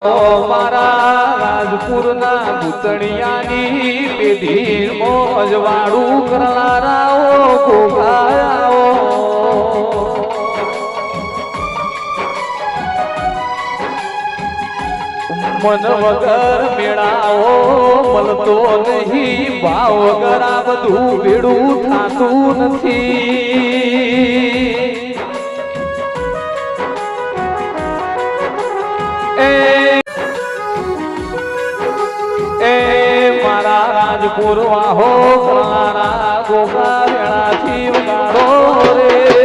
મારા રાજપુરના ભૂતણિયાની પેઢી મોજવાડું કરનારાઓ ગોગાયાઓ મન વગર મેળાઓ મળતો નહીં ભાવ વગર આ બધું ભેડું થાતું નથી મારા રાજપુર વાહો કરનારા ગોગા વેળાથી વગાડો રે